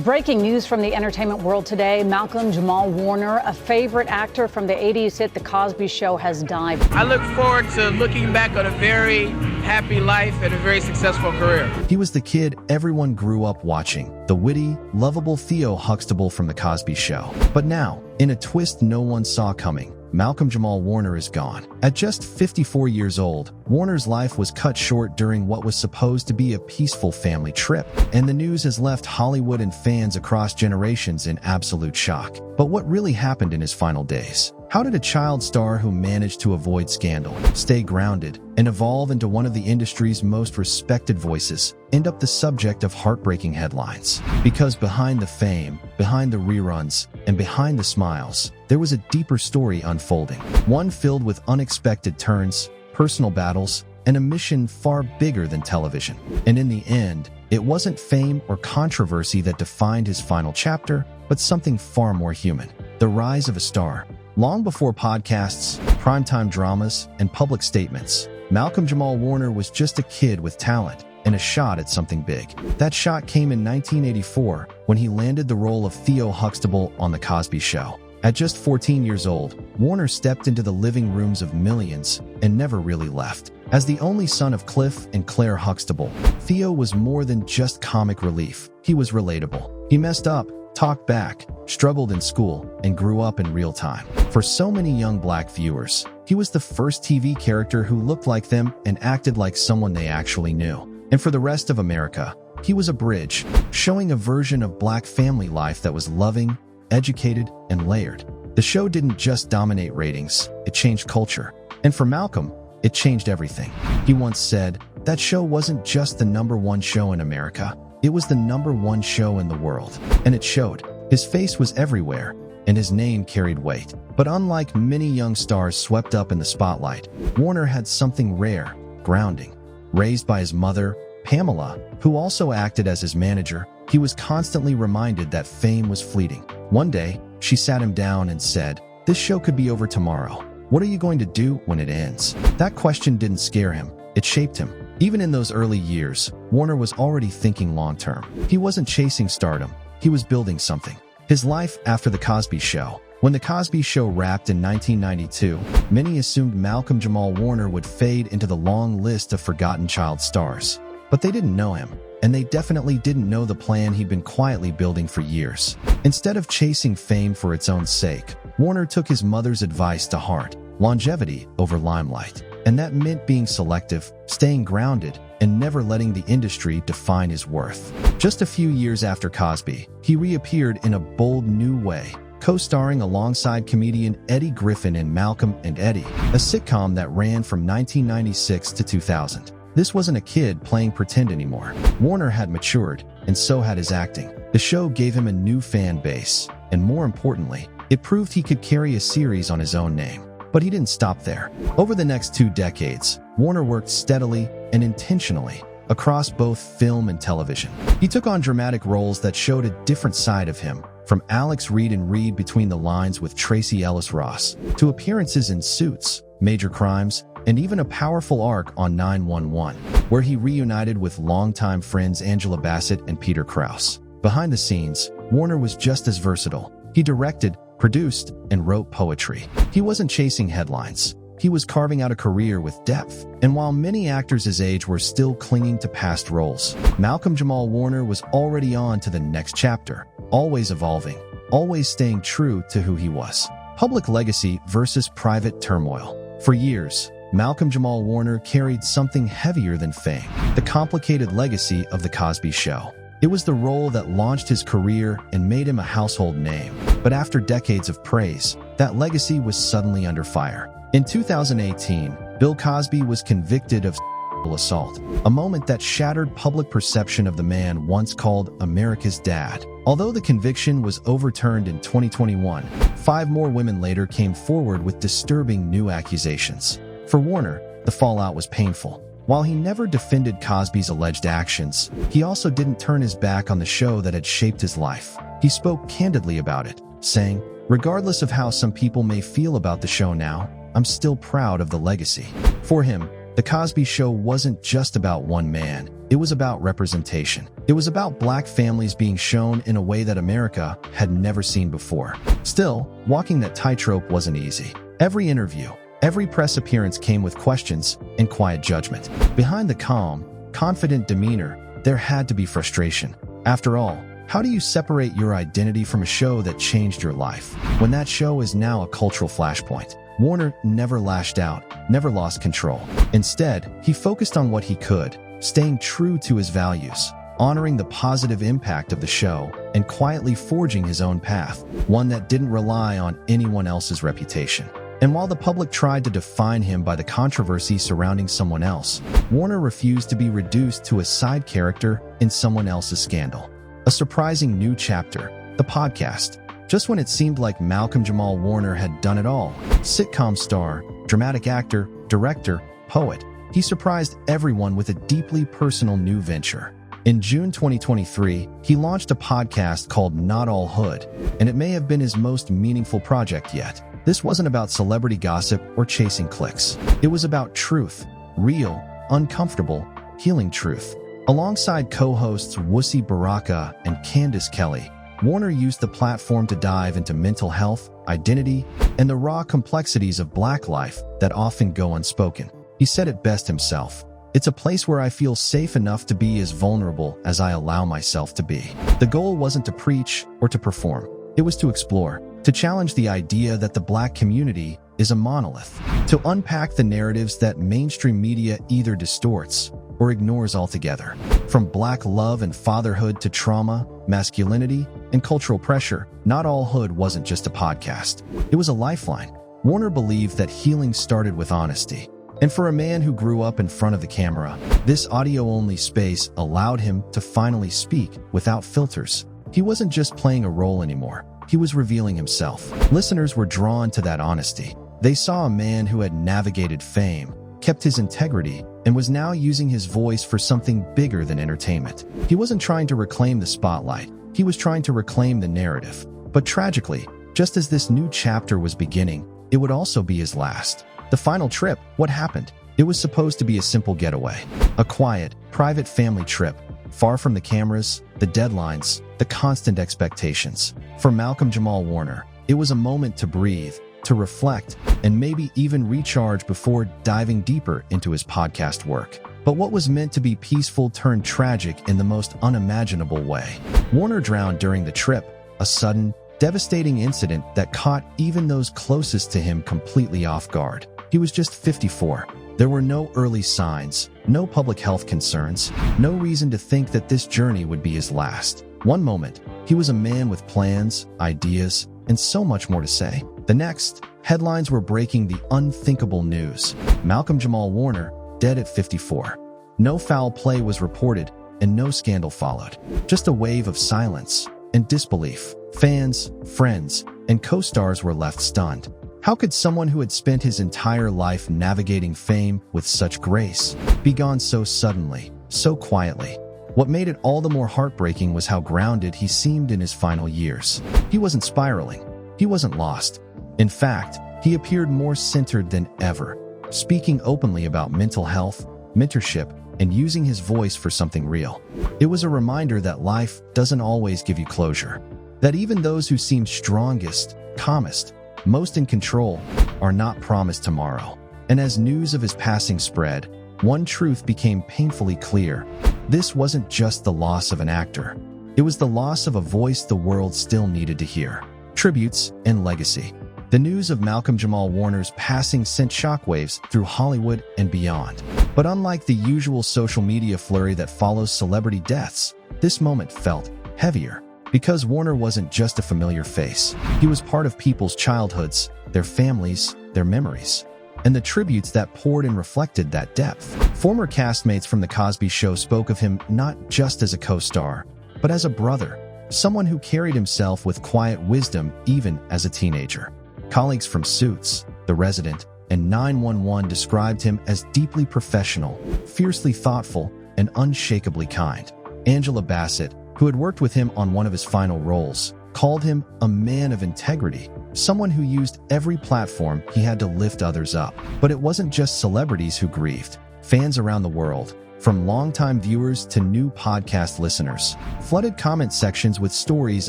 Breaking news from the entertainment world today. Malcolm-Jamal Warner, a favorite actor from the 80s hit The Cosby Show, has died. I look forward to looking back on a very happy life and a very successful career. He was the kid everyone grew up watching, the witty, lovable Theo Huxtable from The Cosby Show. But now, in a twist no one saw coming, Malcolm-Jamal Warner is gone. At just 54 years old, Warner's life was cut short during what was supposed to be a peaceful family trip, and the news has left Hollywood and fans across generations in absolute shock. But what really happened in his final days? How did a child star who managed to avoid scandal, stay grounded, and evolve into one of the industry's most respected voices end up the subject of heartbreaking headlines? Because behind the fame, behind the reruns, and behind the smiles, there was a deeper story unfolding. One filled with unexpected turns, personal battles, and a mission far bigger than television. And in the end, it wasn't fame or controversy that defined his final chapter, but something far more human. The rise of a star. Long before podcasts, primetime dramas, and public statements, Malcolm-Jamal Warner was just a kid with talent and a shot at something big. That shot came in 1984 when he landed the role of Theo Huxtable on The Cosby Show. At just 14 years old, Warner stepped into the living rooms of millions and never really left. As the only son of Cliff and Claire Huxtable, Theo was more than just comic relief. He was relatable. He messed up, talked back, struggled in school, and grew up in real time. For so many young black viewers, he was the first TV character who looked like them and acted like someone they actually knew. And for the rest of America, he was a bridge, showing a version of black family life that was loving, educated, and layered. The show didn't just dominate ratings, it changed culture. And for Malcolm, it changed everything. He once said, "That show wasn't just the #1 show in America, it was the #1 show in the world." And it showed. His face was everywhere, and his name carried weight. But unlike many young stars swept up in the spotlight, Warner had something rare, grounding. Raised by his mother, Pamela, who also acted as his manager, he was constantly reminded that fame was fleeting. One day, she sat him down and said, "This show could be over tomorrow. What are you going to do when it ends?" That question didn't scare him, it shaped him. Even in those early years, Warner was already thinking long-term. He wasn't chasing stardom, he was building something. His life after The Cosby Show. When The Cosby Show wrapped in 1992, many assumed Malcolm-Jamal Warner would fade into the long list of forgotten child stars. But they didn't know him, and they definitely didn't know the plan he'd been quietly building for years. Instead of chasing fame for its own sake, Warner took his mother's advice to heart: longevity over limelight. And that meant being selective, staying grounded, and never letting the industry define his worth. Just a few years after Cosby, he reappeared in a bold new way, co-starring alongside comedian Eddie Griffin in Malcolm and Eddie, a sitcom that ran from 1996 to 2000. This wasn't a kid playing pretend anymore. Warner had matured, and so had his acting. The show gave him a new fan base, and more importantly, it proved he could carry a series on his own name. But he didn't stop there. Over the next 2 decades, Warner worked steadily and intentionally across both film and television. He took on dramatic roles that showed a different side of him, from Alex Reed in Read Between the Lines with Tracee Ellis Ross, to appearances in Suits, Major Crimes, and even a powerful arc on 911, where he reunited with longtime friends Angela Bassett and Peter Krause. Behind the scenes, Warner was just as versatile. He directed, produced, and wrote poetry. He wasn't chasing headlines. He was carving out a career with depth. And while many actors his age were still clinging to past roles, Malcolm-Jamal Warner was already on to the next chapter, always evolving, always staying true to who he was. Public legacy versus private turmoil. For years, Malcolm-Jamal Warner carried something heavier than fame: the complicated legacy of The Cosby Show. It was the role that launched his career and made him a household name. But after decades of praise, that legacy was suddenly under fire. In 2018, Bill Cosby was convicted of sexual assault, a moment that shattered public perception of the man once called America's dad. Although the conviction was overturned in 2021, 5 more women later came forward with disturbing new accusations. For Warner, the fallout was painful. While he never defended Cosby's alleged actions, he also didn't turn his back on the show that had shaped his life. He spoke candidly about it, saying, "Regardless of how some people may feel about the show now, I'm still proud of the legacy." For him, The Cosby Show wasn't just about one man. It was about representation. It was about black families being shown in a way that America had never seen before. Still, walking that tightrope wasn't easy. Every interview, every press appearance came with questions and quiet judgment. Behind the calm, confident demeanor, there had to be frustration. After all, how do you separate your identity from a show that changed your life? When that show is now a cultural flashpoint, Warner never lashed out, never lost control. Instead, he focused on what he could, staying true to his values, honoring the positive impact of the show, and quietly forging his own path, one that didn't rely on anyone else's reputation. And while the public tried to define him by the controversy surrounding someone else, Warner refused to be reduced to a side character in someone else's scandal. A surprising new chapter, the podcast. Just when it seemed like Malcolm-Jamal Warner had done it all, sitcom star, dramatic actor, director, poet, he surprised everyone with a deeply personal new venture. In June 2023, he launched a podcast called Not All Hood, and it may have been his most meaningful project yet. This wasn't about celebrity gossip or chasing clicks. It was about truth, real, uncomfortable, healing truth. Alongside co-hosts Wussy Baraka and Candace Kelly, Warner used the platform to dive into mental health, identity, and the raw complexities of Black life that often go unspoken. He said it best himself. It's a place where I feel safe enough to be as vulnerable as I allow myself to be. The goal wasn't to preach or to perform. It was to explore, to challenge the idea that the Black community is a monolith, to unpack the narratives that mainstream media either distorts or ignores altogether. From Black love and fatherhood to trauma, masculinity, and cultural pressure, Not All Hood wasn't just a podcast. It was a lifeline. Warner believed that healing started with honesty. And for a man who grew up in front of the camera, this audio-only space allowed him to finally speak without filters. He wasn't just playing a role anymore. He was revealing himself. Listeners were drawn to that honesty. They saw a man who had navigated fame, kept his integrity, and was now using his voice for something bigger than entertainment. He wasn't trying to reclaim the spotlight. He was trying to reclaim the narrative. But tragically, just as this new chapter was beginning, it would also be his last. The final trip, what happened? It was supposed to be a simple getaway. A quiet, private family trip, far from the cameras, the deadlines, the constant expectations. For Malcolm-Jamal Warner, it was a moment to breathe, to reflect, and maybe even recharge before diving deeper into his podcast work. But what was meant to be peaceful turned tragic in the most unimaginable way. Warner drowned during the trip, a sudden, devastating incident that caught even those closest to him completely off guard. He was just 54. There were no early signs, no public health concerns, no reason to think that this journey would be his last. One moment, he was a man with plans, ideas, and so much more to say. The next, headlines were breaking the unthinkable news. Malcolm-Jamal Warner, dead at 54. No foul play was reported, and no scandal followed. Just a wave of silence and disbelief. Fans, friends, and co-stars were left stunned. How could someone who had spent his entire life navigating fame with such grace be gone so suddenly, so quietly? What made it all the more heartbreaking was how grounded he seemed in his final years. He wasn't spiraling. He wasn't lost. In fact, he appeared more centered than ever, speaking openly about mental health, mentorship, and using his voice for something real. It was a reminder that life doesn't always give you closure, that even those who seem strongest, calmest, most in control are not promised tomorrow. And as news of his passing spread, one truth became painfully clear. This wasn't just the loss of an actor. It was the loss of a voice the world still needed to hear. Tributes and legacy. The news of Malcolm-Jamal Warner's passing sent shockwaves through Hollywood and beyond. But unlike the usual social media flurry that follows celebrity deaths, this moment felt heavier. Because Warner wasn't just a familiar face. He was part of people's childhoods, their families, their memories. And the tributes that poured in reflected that depth. Former castmates from The Cosby Show spoke of him not just as a co-star, but as a brother, someone who carried himself with quiet wisdom even as a teenager. Colleagues from Suits, The Resident, and 911 described him as deeply professional, fiercely thoughtful, and unshakably kind. Angela Bassett, who had worked with him on one of his final roles, called him a man of integrity, someone who used every platform he had to lift others up. But it wasn't just celebrities who grieved. Fans around the world, from longtime viewers to new podcast listeners, flooded comment sections with stories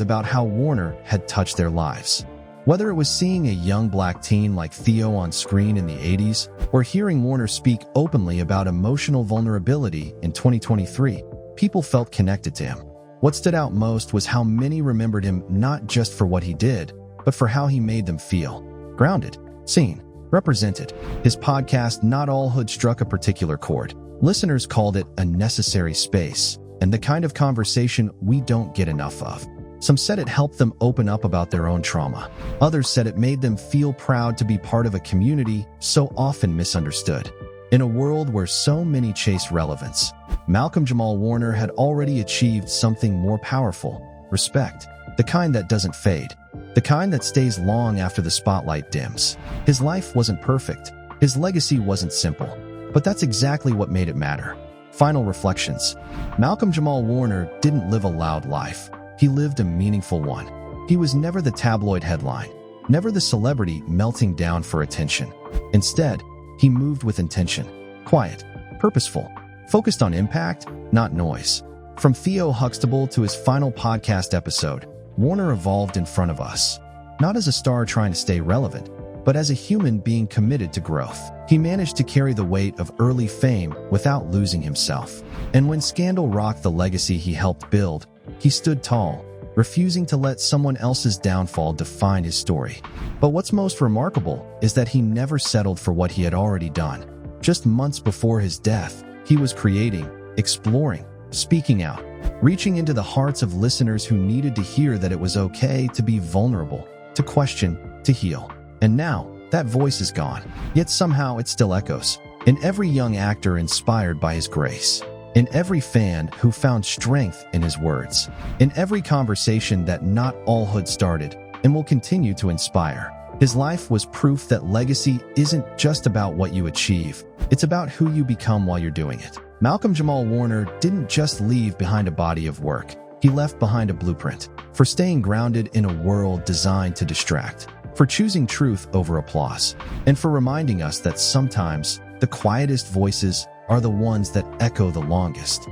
about how Warner had touched their lives. Whether it was seeing a young black teen like Theo on screen in the 80s, or hearing Warner speak openly about emotional vulnerability in 2023, people felt connected to him. What stood out most was how many remembered him not just for what he did, but for how he made them feel. Grounded, seen, represented. His podcast, Not All Hood, struck a particular chord. Listeners called it a necessary space, and the kind of conversation we don't get enough of. Some said it helped them open up about their own trauma. Others said it made them feel proud to be part of a community so often misunderstood. In a world where so many chase relevance, Malcolm-Jamal Warner had already achieved something more powerful: respect. The kind that doesn't fade. The kind that stays long after the spotlight dims. His life wasn't perfect. His legacy wasn't simple. But that's exactly what made it matter. Final reflections. Malcolm-Jamal Warner didn't live a loud life. He lived a meaningful one. He was never the tabloid headline, never the celebrity melting down for attention. Instead, he moved with intention, quiet, purposeful, focused on impact, not noise. From Theo Huxtable to his final podcast episode, Warner evolved in front of us. Not as a star trying to stay relevant, but as a human being committed to growth. He managed to carry the weight of early fame without losing himself. And when scandal rocked the legacy he helped build, he stood tall, refusing to let someone else's downfall define his story. But what's most remarkable is that he never settled for what he had already done. Just months before his death, he was creating, exploring, speaking out, reaching into the hearts of listeners who needed to hear that it was okay to be vulnerable, to question, to heal. And now, that voice is gone, yet somehow it still echoes. In every young actor inspired by his grace. In every fan who found strength in his words. In every conversation that Not All Hood started and will continue to inspire. His life was proof that legacy isn't just about what you achieve. It's about who you become while you're doing it. Malcolm-Jamal Warner didn't just leave behind a body of work. He left behind a blueprint for staying grounded in a world designed to distract, for choosing truth over applause, and for reminding us that sometimes the quietest voices are the ones that echo the longest.